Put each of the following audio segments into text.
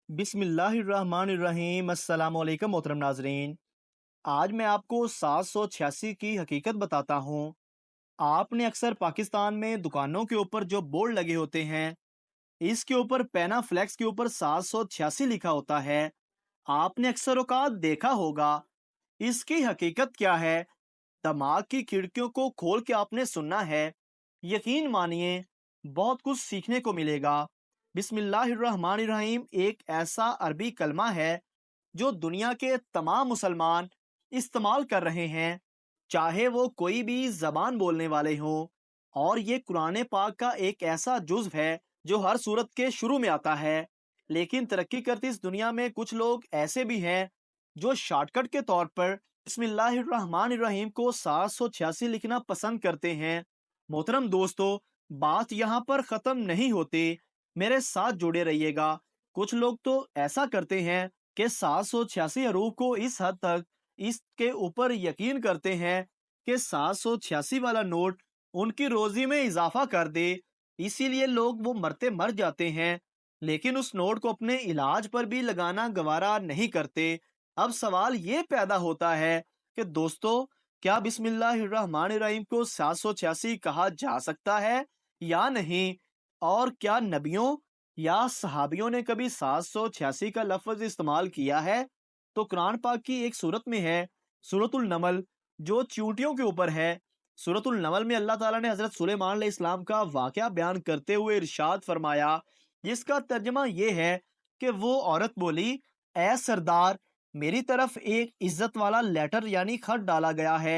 बिस्मिल्लाहिर्रहमानिर्रहीम। अस्सलाम वालेकुम मोहतरम नाजरीन। आज मैं आपको 786 की हकीकत बताता हूँ। आपने अक्सर पाकिस्तान में दुकानों के ऊपर जो बोर्ड लगे होते हैं, इसके ऊपर पैना फ्लेक्स के ऊपर 786 लिखा होता है। आपने अक्सर औकात देखा होगा। इसकी हकीकत क्या है? दिमाग की खिड़कियों को खोल के आपने सुनना है। यकीन मानिए, बहुत कुछ सीखने को मिलेगा। बिस्मिल्लाहिर्रहमानिर्रहीम एक ऐसा अरबी कलमा है जो दुनिया के तमाम मुसलमान इस्तेमाल कर रहे हैं, चाहे वो कोई भी जबान बोलने वाले हों। और ये कुरान पाक का एक ऐसा जुज्व है जो हर सूरत के शुरू में आता है। लेकिन तरक्की करती इस दुनिया में कुछ लोग ऐसे भी हैं जो शॉर्टकट के तौर पर बिस्मिल्लाहिर्रहमानिर्रहीम को 786 लिखना पसंद करते हैं। मोहतरम दोस्तों, बात यहाँ पर ख़त्म नहीं होती। मेरे साथ जुड़े रहिएगा। कुछ लोग तो ऐसा करते हैं कि 786 हरूफ को इस हद तक इसके ऊपर यकीन करते हैं कि 786 वाला नोट उनकी रोजी में इजाफा कर दे। इसीलिए लोग वो मरते मर जाते हैं, लेकिन उस नोट को अपने इलाज पर भी लगाना गवारा नहीं करते। अब सवाल ये पैदा होता है कि दोस्तों, क्या बिस्मिल्लाहिर्रहमानिर्रहीम को 786 कहा जा सकता है या नहीं? और क्या नबियों या सहाबियों ने कभी 786 का लफ्ज इस्तेमाल किया है? तो कुरान पाक की एक सूरत में है, सूरतुल नमल, जो चींटियों के ऊपर है। सूरतुल नमल में अल्लाह ताला ने हजरत सुलेमान अलैहिस्सलाम का वाकया बयान करते हुए इरशाद फरमाया, जिसका तर्जमा ये है कि वो औरत बोली, ए सरदार, मेरी तरफ एक इज्जत वाला लेटर यानी खत डाला गया है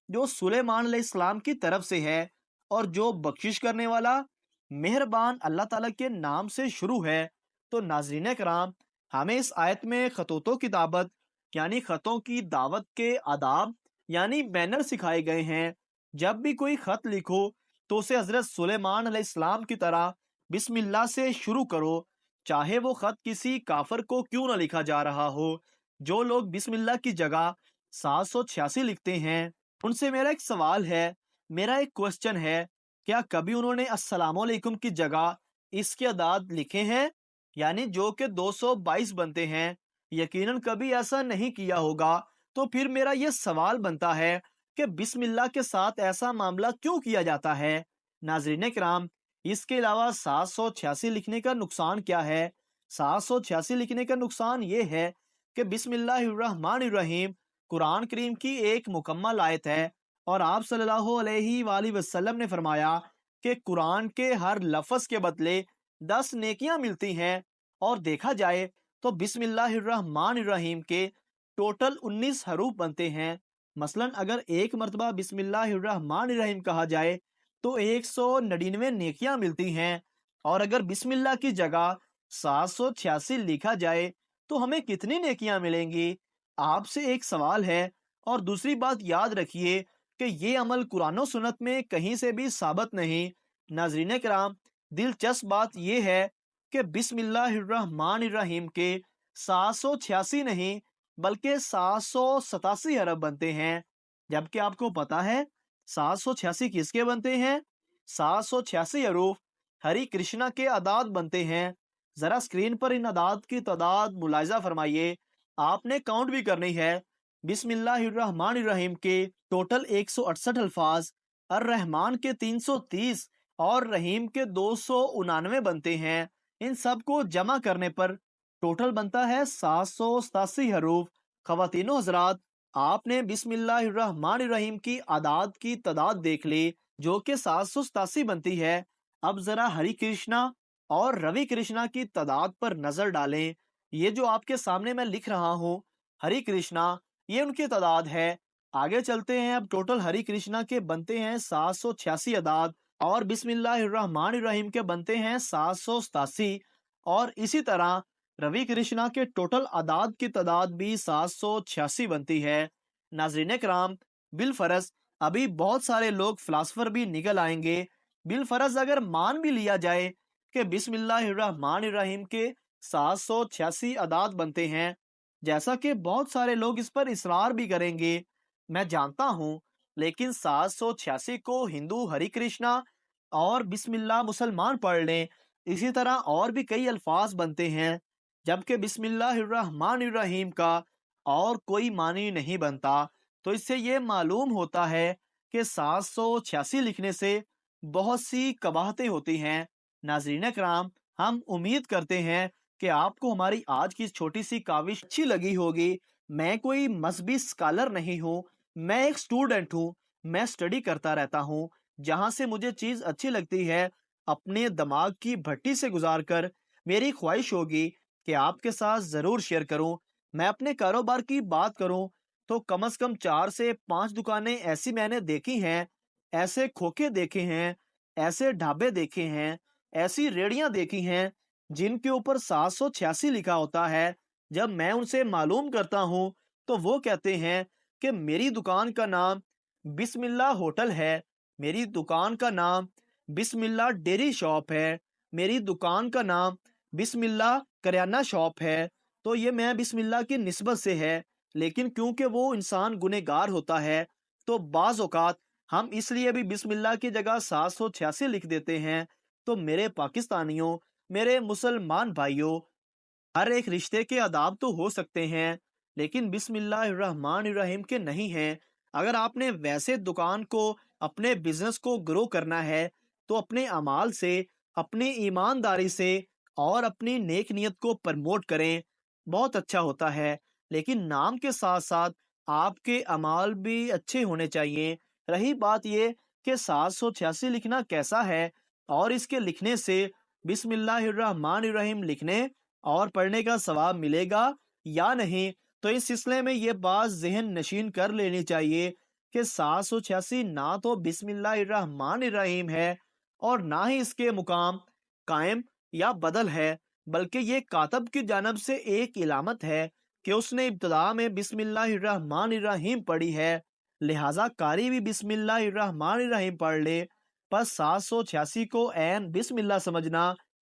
जो सुलेमान अलैहिस्सलाम की तरफ से है, और जो बख्शिश करने वाला मेहरबान अल्लाह ताला के नाम से शुरू है। तो नाजरीन कराम, हमें इस आयत में खतूतों की दावत यानी खतों की दावत के आदाब यानी मैनर सिखाए गए हैं। जब भी कोई खत लिखो तो उसे हजरत सुलेमान अलैहिस्सलाम की तरह बिस्मिल्लाह से शुरू करो, चाहे वो खत किसी काफर को क्यों ना लिखा जा रहा हो। जो लोग बिस्मिल्लाह की जगह 786 लिखते हैं, उनसे मेरा एक सवाल है, मेरा एक क्वेश्चन है, क्या कभी उन्होंने अस्सलामुअलैकुम की जगह इसके अदाद लिखे हैं, यानी जो कि 222 बनते हैं? यकीनन कभी ऐसा नहीं किया होगा। तो फिर मेरा यह सवाल बनता है कि बिस्मिल्लाह के साथ ऐसा मामला क्यों किया जाता है? नाजरीन कराम, इसके अलावा 786 लिखने का नुकसान क्या है? 786 लिखने का नुकसान ये है कि बिस्मिल्लाहिर्रहमानिर्रहीम कुरान करीम की एक मुकम्मल आयत है, और आप सल्लल्लाहु अलैहि वसल्लम ने फरमाया कि कुरान के हर लफ्ज के बदले 10 नेकियां मिलती हैं। और देखा जाए तो बिस्मिल्लाहिर्रहमानिर्रहीम के टोटल 19 हरूफ बनते हैं। मसलन अगर एक मरतबा बिस्मिल्लाहिर्रहमानिर्रहीम कहा जाए तो 199 नेकियां मिलती हैं, और अगर बिस्मिल्लाह की जगह 786 लिखा जाए तो हमें कितनी नेकियां मिलेंगी? आपसे एक सवाल है। और दूसरी बात याद रखिए कि ये अमल कुरान सुन्नत में कहीं से भी साबित नहीं। नाजरीन कराम, दिलचस्प बात यह है कि बिस्मिल्लाहिर्रहमानिर्रहीम के 786 नहीं बल्कि 787 अरब बनते हैं। जबकि आपको पता है 786 किसके बनते हैं? 786 अरूफ हरी कृष्णा के अदाद बनते हैं। जरा स्क्रीन पर इन अदाद की तादाद मुलायजा फरमाइए। आपने काउंट भी करनी है। बिस्मिल्लाहिर्रहमानिर्रहीम के टोटल 168 अल्फाज, अर रहमान के 330 और रहीम के 299 बनते हैं। इन सब को जमा करने पर टोटल बनता है 787 हरूफ। खवातीनो हजरात, आपने बिस्मिल्लाहिर्रहमानिर्रहीम की आदाद की तादाद देख ली, जो कि 787 बनती है। अब जरा हरि कृष्णा और रवि कृष्णा की तादाद पर नजर डालें। ये जो आपके सामने मैं लिख रहा हूँ, हरि कृष्णा, ये उनकी तादाद है। आगे चलते हैं। अब टोटल हरि कृष्णा के बनते हैं 786 अदाद, और बिस्मिल्लाहिर्रहमानिर्रहीम के बनते हैं 787। और इसी तरह रवि कृष्णा के टोटल आदाद की तादाद भी 786 बनती है। नाजरीन कराम, बिलफरज अभी बहुत सारे लोग फिलासफर भी निकल आएंगे। बिलफरज अगर मान भी लिया जाए कि बिस्मिल्लाहिर्रहमानिर्रहीम के 786 अदाद बनते हैं, जैसा कि बहुत सारे लोग इस पर इसरार भी करेंगे, मैं जानता हूँ, लेकिन 786 को हिंदू हरि कृष्णा और बिस्मिल्लाह मुसलमान पढ़ लें। इसी तरह और भी कई अल्फाज बनते हैं। جبکہ بسم اللہ الرحمن الرحیم کا اور کوئی معنی نہیں بنتا۔ تو اس سے یہ معلوم ہوتا ہے کہ 786 لکھنے سے بہت سی قباحتیں ہوتی ہیں۔ ناظرین کرام، ہم امید کرتے ہیں کہ آپ کو ہماری آج کی چھوٹی سی کاوش اچھی لگی ہوگی۔ میں کوئی مذہبی اسکالر نہیں ہوں، میں ایک اسٹوڈنٹ ہوں، میں اسٹڈی کرتا رہتا ہوں۔ جہاں سے مجھے چیز اچھی لگتی ہے اپنے دماغ کی بھٹی سے گزار کر میری خواہش ہوگی کہ آپ کے ساتھ ضرور شیئر کروں۔ میں اپنے کاروبار کی بات کروں تو کم از کم 4 سے 5 دکانیں ایسی میں نے دیکھی ہیں، ایسے کھوکے دیکھے ہیں، ایسے ڈھابے دیکھے ہیں، ایسی ریڑیاں دیکھی ہیں جن کے اوپر 786 لکھا ہوتا ہے۔ جب میں ان سے معلوم کرتا ہوں تو وہ کہتے ہیں کہ میری دکان کا نام بسم اللہ ہوٹل ہے، میری دکان کا نام بسم اللہ ڈیری شاپ ہے، میری دکان کا نام بسم اللہ کریانہ شاپ ہے۔ تو یہ میں بسم اللہ کی نسبت سے ہے، لیکن کیونکہ وہ انسان گنہگار ہوتا ہے تو بعض اوقات ہم اس لیے بھی بسم اللہ کی جگہ 786 لکھ دیتے ہیں۔ تو میرے پاکستانیوں، میرے مسلمان بھائیوں، ہر ایک رشتے کے آداب تو ہو سکتے ہیں لیکن بسم اللہ الرحمن الرحیم کے نہیں ہیں۔ اگر آپ نے ویسے دکان کو، اپنے بزنس کو گرو کرنا ہے تو اپنے اعمال سے، اپنی ایمانداری سے اور اپنی نیک نیت کو پرموٹ کریں، بہت اچھا ہوتا ہے۔ لیکن نام کے ساتھ ساتھ آپ کے اعمال بھی اچھے ہونے چاہیے۔ رہی بات یہ کہ 786 لکھنا کیسا ہے اور اس کے لکھنے سے بسم اللہ الرحمن الرحیم لکھنے اور پڑھنے کا ثواب ملے گا یا نہیں، تو اس سلسلے میں یہ بات ذہن نشین کر لینی چاہیے کہ 786 نہ تو بسم اللہ الرحمن الرحیم ہے اور نہ ہی اس کے مقام قائم یا بدل ہے، بلکہ یہ کاتب کی جانب سے ایک علامت ہے کہ اس نے ابتدا میں بسم اللہ الرحمن الرحیم پڑھی ہے، لہٰذا قاری بھی بسم اللہ الرحمن الرحیم پڑھ لے۔ پس 786 کو عین بسم اللہ سمجھنا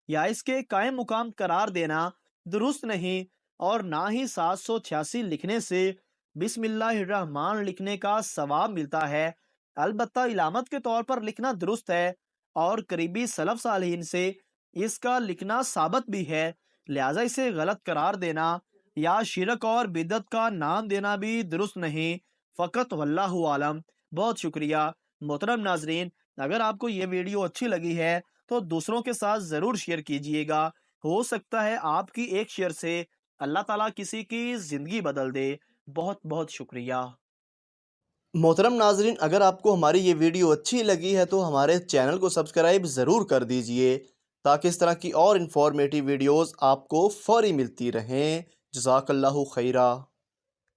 یا اس کے قائم مقام قرار دینا درست نہیں، اور نہ ہی 786 لکھنے سے بسم اللہ الرحمن لکھنے کا ثواب ملتا ہے۔ البتہ علامت کے طور پر لکھنا درست ہے اور قریبی سلف صالحین سے اس کا لکھنا ثابت بھی ہے، لہٰذا اسے غلط قرار دینا یا شرک اور بدعت کا نام دینا بھی درست نہیں۔ فقط واللہ عالم۔ بہت شکریہ محترم ناظرین، اگر آپ کو یہ ویڈیو اچھی لگی ہے تو دوسروں کے ساتھ ضرور شیئر کیجئے گا۔ ہو سکتا ہے آپ کی ایک شیئر سے اللہ تعالیٰ کسی کی زندگی بدل دے۔ بہت بہت شکریہ۔ محترم ناظرین، اگر آپ کو ہماری یہ ویڈیو اچھی لگی ہے تو ہمارے چینل کو سبسکرائب ضرور کر دیجئے تاکہ اس طرح کی اور انفارمیٹیو ویڈیوز آپ کو فوری ملتی رہیں۔ جزاک اللہ خیرہ۔